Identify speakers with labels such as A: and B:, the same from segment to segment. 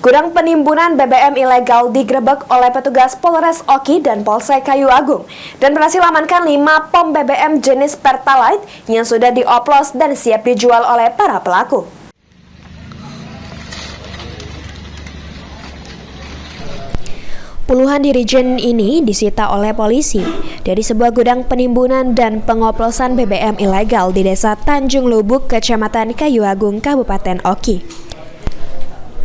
A: Gudang penimbunan BBM ilegal digerebek oleh petugas Polres Oki dan Polsek Kayu Agung dan berhasil amankan 5 pom BBM jenis Pertalite yang sudah dioplos dan siap dijual oleh para pelaku. Puluhan dirijen ini disita oleh polisi dari sebuah gudang penimbunan dan pengoplosan BBM ilegal di Desa Tanjung Lubuk, Kecamatan Kayu Agung, Kabupaten Oki.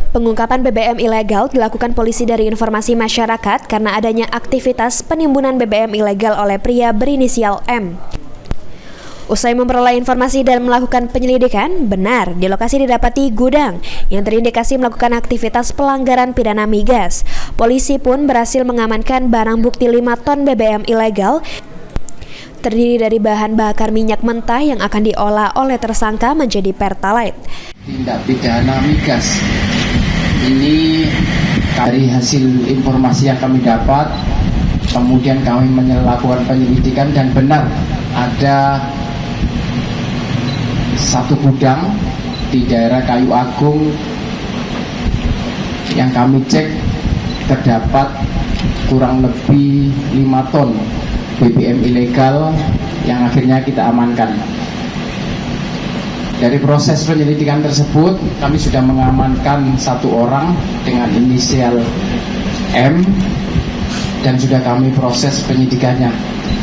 A: Pengungkapan BBM ilegal dilakukan polisi dari informasi masyarakat karena adanya aktivitas penimbunan BBM ilegal oleh pria berinisial M. Usai memperoleh informasi dan melakukan penyelidikan, benar di lokasi didapati gudang yang terindikasi melakukan aktivitas pelanggaran pidana migas. Polisi pun berhasil mengamankan barang bukti 5 ton BBM ilegal terdiri dari bahan bakar minyak mentah yang akan diolah oleh tersangka menjadi Pertalite.
B: Tindak pidana migas ini dari hasil informasi yang kami dapat, kemudian kami melakukan penyelidikan dan benar ada satu gudang di daerah Kayu Agung yang kami cek terdapat kurang lebih 5 ton BBM ilegal yang akhirnya kita amankan. Dari proses penyelidikan tersebut, kami sudah mengamankan 1 orang dengan inisial M dan sudah kami proses penyidikannya.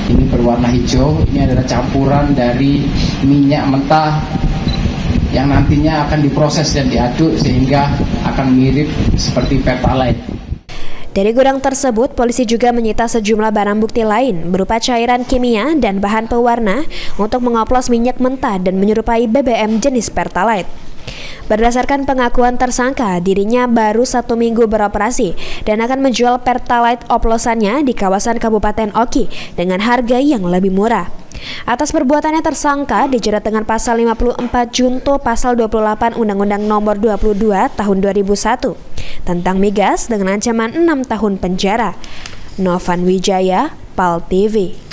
B: Ini berwarna hijau, ini adalah campuran dari minyak mentah yang nantinya akan diproses dan diaduk sehingga akan mirip seperti Pertalite.
A: Dari gudang tersebut, polisi juga menyita sejumlah barang bukti lain berupa cairan kimia dan bahan pewarna untuk mengoplos minyak mentah dan menyerupai BBM jenis Pertalite. Berdasarkan pengakuan tersangka, dirinya baru 1 minggu beroperasi dan akan menjual Pertalite oplosannya di kawasan Kabupaten Oki dengan harga yang lebih murah. Atas perbuatannya tersangka dijerat dengan pasal 54 junto pasal 28 Undang-Undang Nomor 22 Tahun 2001 tentang migas dengan ancaman 6 tahun penjara. Novan Wijaya, PAL TV.